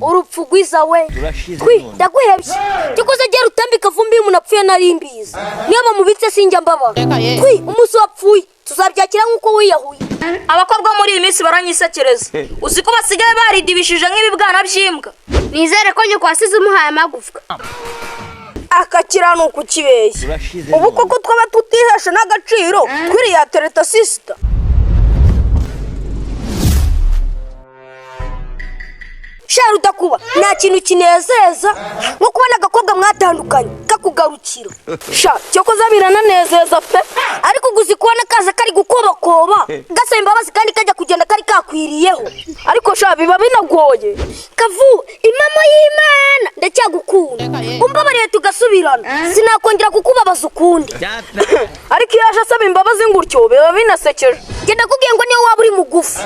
urupfu gwiza we ndaguhebye cyokoze gera utambika Kavumbi umuntu apfuye narimbize niyo bamubitse sinjya mbaba umunsi wapfuye tuzabyakira nkuko wiyahuye abakobwa muri iyi minsi baranyisekereza uziko basigaye baridibishije nk'ibibwana by'imbwa nizere ko nyoko wasize umuhaye amagufwa akakirano kukibeshya ubu koko twaba tutihesha n'agaciro twiriya tereta sister Rudakubana nta kintu kinezeza nko kubona agakobwa mwatandukanye kakugarukira cyokoze birananezeza pe ariko guzi kubona kaza kari gukobakoba gasa imbabazi kandi kajya kugenda kari kakwiriyeho ariko biba binagoye Kavu imama y'Imana ndacyagukunda umbabariye tugasubirana sinakongera kukubabaza ukundi ariko yaje asaba imbabazi ngurutyo biba binasekeje genda kubwiye ngo niyo waba uri mugufi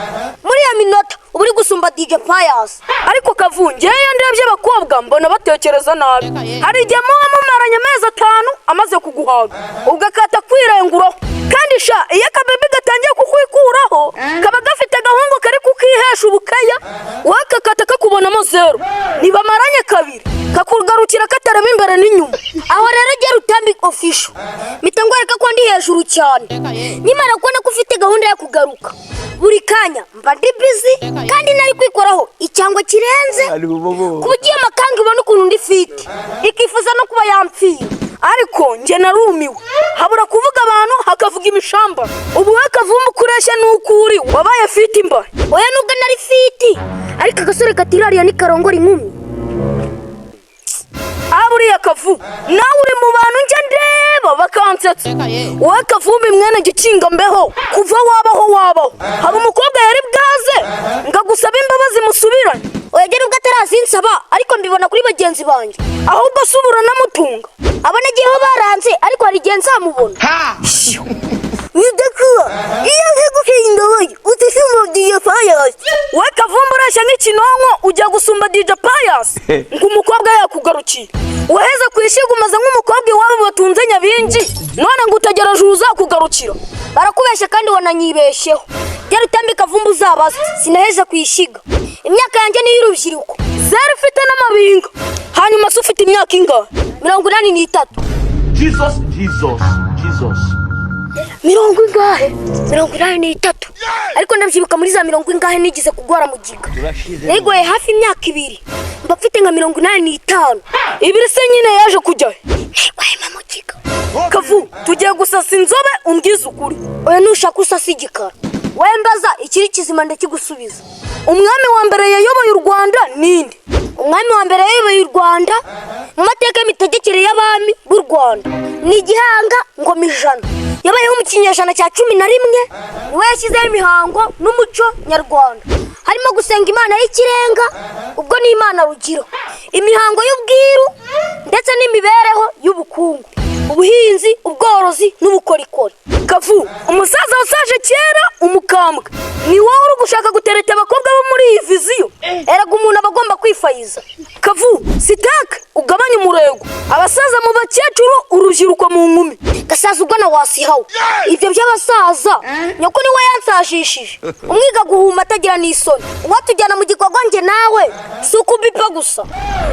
muri ya minota uburi gusumba dige payas ariko Kavu ngewe ndebye abakobwa mbona batekereza nabi hari igihe mumaranye amezi 5 amaze kuguhaga ugakata kwirenguraho kandi iyo akabebe gatangiye kukwikuraho kaba gafite gahungu kari kukihesha ubukaya wakakata kakubonamo 0 nibamaranye kabiri kakugarukira katarama imbere n'inyuma aho rero gera utambi official mitangwareka ko ndi hejuru cyane nimara kubona ko ufite gahunda yo kugaruka buri kanya mba ndi busy kandi nari kwikoraho icyangwa kirenze kugiye makanga ubona ukuntu ndi fit ikifuza no kuba yampfira ariko nge narumiwe habura kuvuga abantu hakavuga imishamba ubu Kavumbi kureshya n'ukuri wabaye fit imba oya nubwo nari fit ariko agasore katirariya ni karongora inkumi aburiya Kavu nawe uri mu bantu nje ndeba bakansetsa wowe Kavumbi mwene gikinga mbeho kuva wabaho haba umukobwa yari bwaze ngagusaba imbabazi musubirane oyagera ubwo atarazinsaba ariko mbibona kuri bagenzi banjye ahubwo subura namutunga abonagiyeho baranze ariko hari igihe nzamubona Nidakura iyo nkigukinga wowe utisumba DJ Pius wowe Kavumbi urashya nk'ikinonko ujya gusumba DJ Pius ngo umukobwa yakugarukiye waheze kwishiga umaze nk'umukobwa iwabo batunze nyabingi none ngo utageraje uzakugarukira barakubeshya kandi wananyibesheho gera utambika Kavumbi uzabaza sinaheze kwishiga imyaka yanjye ni y'urubyiruko zari ufite n'amabinga hanyuma se ufite imyaka ingahe 83 Jesus 83 ariko ndabyibuka muri za 70 nigize kugwara mugiga negoye hafi imyaka 2 mba mfite nka 85 ibiri se nyine yaje kujya negoye mugiga Kavu tugiye gusasa inzobe umbwiza ukuri oya nushaka usasa igikara wembaza ikiri kizima ndakigusubiza umwami wa mbere yayoboye u Rwanda ninde umwami wa mbere yayoboye u Rwanda mu mateka y'imitegekere y'abami b'u Rwanda ni Gihanga ngo mijana yabayeho mu kinyejana cya 11 niwe yashyizeho imihango n'umuco nyarwanda harimo gusenga Imana y'ikirenga ubwo ni Imana rugiro imihango y'ubwiru ndetse n'imibereho y'ubukungu ubuhinzi ubworozi n'ubukorikori Kavu umusaza wasaje kera umukambwe ni wowe uri gushaka gutereta abakobwa bo muri iyi viziyo eraga umuntu abagomba kwifayiza Kavu sitaka ugabanya umurego abasaza mu bakecuru urubyiruko mu nkumi gasaza ubwo na wasihawe ibyo by'abasaza nyoko ni we yansajishije umwiga guhuma atagira n'isoni watujyana mu gikorwa nge nawe suko bipa gusa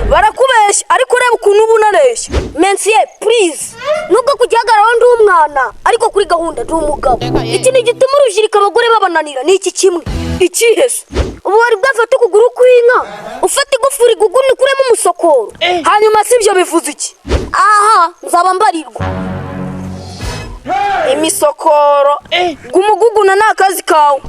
barakubeshya ariko reba ukuntu ubunareshya mensiye please nubwo kugihagararaho ndi umwana ariko kuri gahunda ndi umugabo iki ni gituma urubyiruko abagore babananira ni iki kimwe ikihese ubu wari bwafata ukuguru kw'inka ufata igufuri guguni kuremo umusokoro hanyuma si ibyo bivuze iki aha nzaba mbarirwa imisokoro gumuguguna n'akazi kawe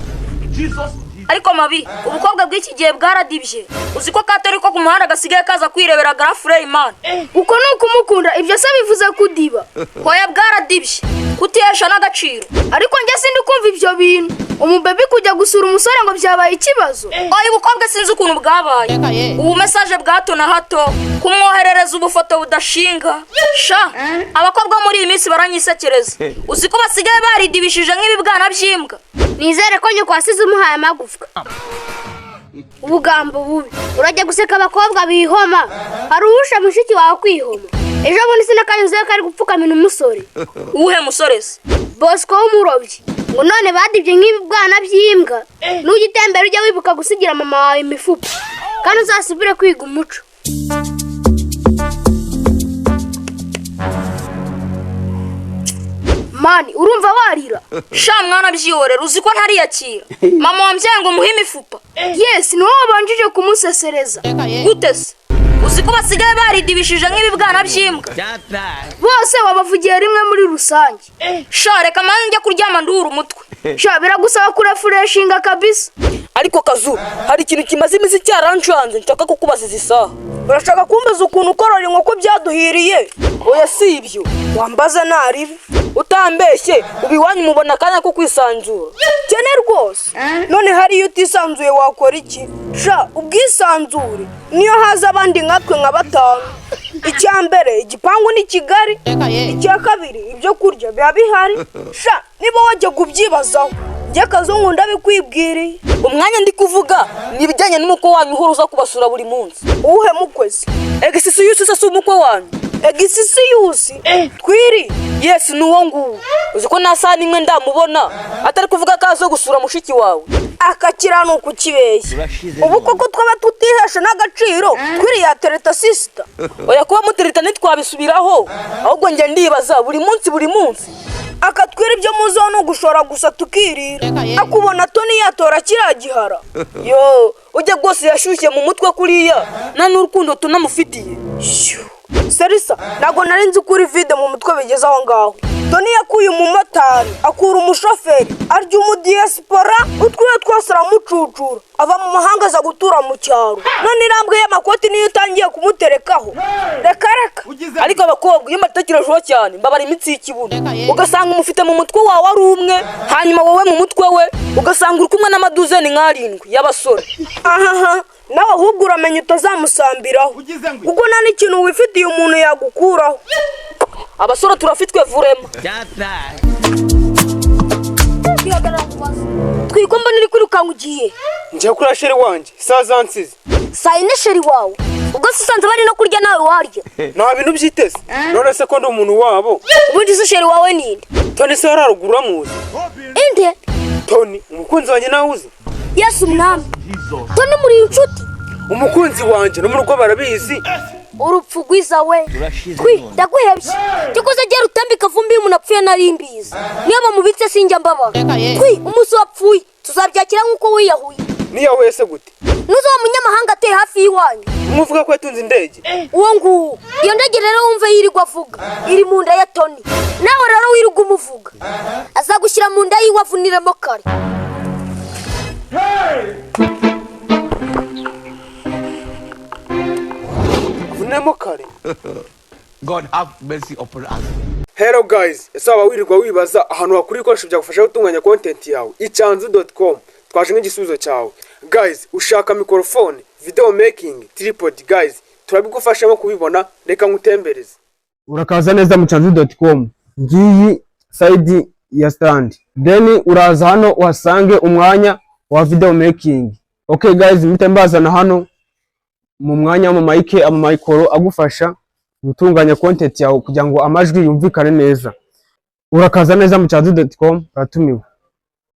ariko mabi ubukobwa bw'iki gihe bwaradibye uziko katari ko ku muhanda gasigaye kaza kwirebera girlfriend man uko nuko umukunda ibyo se bivuze kudiba hoya bwaradibye kutiyesha n'agaciro ariko nge sindi kumva ibyo bintu umubebe kujya gusura umusore ngo byabaye ikibazo oya ubukobwa sinzi ukuntu bwabaye ubu message bwato na hato kumwoherereza ubufoto budashinga abakobwa muri iyi minsi baranyisekereza uziko basigaye baridibishije nk'ibibwana by'imbwa nizere ko nyoko wasize umuhaye amagufwa ubugambo bubi urajya guseka abakobwa bihoma hari uwusha mushiki wawe kwihoma ejo bundi sinakanyuze kari gupfukamira umusore uwuhe musore se Bosco w'umurobyi ngo none badibye nk'ibibwana by'imbwa n'ugitembera ujya wibuka gusigira mama wawe imifupa kandi uzasubire kwiga umuco. Mani, urumva warira? Sha mwana byihorera uzi ko ntariyakira. Mama wambyaye ngo muhe imifupa. Yes, ni wowe wabanjije kumusesereza. Gute se? Uzi ko basigaye baridibishije nk'ibibwana by'imbwa. Bose wabavugiye rimwe muri rusange. Sha reka manje njya kuryama nduhura umutwe. Sha biragusaba kurefreshinga kabisa. Ariko Kazu, hari ikintu kimaze imizi cyarancanze nshaka kukubaza izi saha. Urashaka kumbaza ukuntu ukorora inkoko byaduhiriye? Oya si ibyo. Wambaza naribi. Utambeshye ubiwanyu mubona akanya ko kwisanzura. Cyane rwose. None hari iyo utisanzuye wakora iki? Sha ubwisanzure niyo haza abandi nkatwe nka batanu. Icyambere igipangu ni Kigali. Icya kabiri ibyo kurya biba bihari. Sha niba wajya kubyibazaho njye Kazungu ndabikwibwiriye. Umwanya ndi kuvuga nibijyanye n'umuko wanyu uhuruza kubasura buri munsi. Uhe mukwezi? Egisisi yusi se umuko wanyu. Egisisi yusi? Twiri? Yes nuwo nguwo. Uzi ko nasa nimwe ndamubona atari kuvuga kazo gusura mushiki wawe. Akakirano kukibeshya. Ubu koko twaba tutihesha n'agaciro Twiri ya tereta sister. Oya kuba mutereta nitwabisubiraho ahubwo njye ndibaza buri munsi. Akatwira ibyo muzo no gushora gusa tukirira. Akubona Toni yatora kiragihara. Yo, ujye gose yashyushye mu mutwe kuriya na n'urukundo tunamufitiye. Serisa, nago narinzi kuri vide mu mutwe bigeze aho ngaho. Toni yakuye umumotari, akura umushoferi, arya umudiaspora, utwiwe twose aramucucura. Ava mu mahanga aza gutura mu cyaro. None irambwe y'amakoti niyo utangiye kumuterekaho. Reka. Ariko abakobwa iyo matakirejeho cyane mbabara imitsi y'ikibuno. Ugasanga umufite mu mutwe wawe ari umwe, hanyuma wowe mu mutwe we ugasanga uri kumwe n'amaduzeni nk'arindwi y'abasore. Aha. Nawe ahubwo uramenya utazamusambiraho. Kuko nta n'ikintu wifitiye umuntu yagukuraho. Abasore turafitwe vurema. Twikomba niri kwirukanga ugiye. Njya kuri sheri wanje sazansize. Sayine sheri wawe. Ubwo sisanze bari no kurya nawe warya. Nta bintu byiteze. None se ko ndi umuntu wabo. Ubundi se sheri wawe ninde? Toni se yararugura muzi. Inde? Toni umukunzi wanje nawe uzi. Yesu mwami. Toni muri inshuti. Umukunzi wanje no mu rugo barabizi. Urupfu gwiza we. Ndaguhebye. Cyukoze gera utambi Kavumbi umuntu apfuye narimbiza. Niba mubitse sinjya mbaba. Umuso wapfuye tuzabyakira nkuko wiyahuye. Niyahuye se gute? Nuzo munyamahanga ateye hafi yiwanyu. Umuvuga ko yatunze indege. Uwo nguwo. Iyo ndege rero wumva yirirwa avuga. Iri mu nda ya Toni. Nawe rero wirirwa umuvuga. Azagushyira mu nda yiwavuniremo kare. God have mercy upon us. Hello guys, esaba wirirwa wibaza ahantu hakuri ikoresho byagufasha gutunganya content yawe icyanzu.com twaje nk'igisubizo cyawe. Guys, ushaka microphone, video making, tripod guys, turabigufashamo kubibona, reka ngutembereze. Urakaza neza mu cyanzu.com. Ngiyi side ya stand. Then uraza hano uhasange umwanya wa video making. Okay guys, mbazana hano mu mwanya mu mic amamikoro agufasha gutunganya content yawe kugira ngo amajwi yumvikane neza. Urakaza neza mu cyanzu.com, uratumiwe.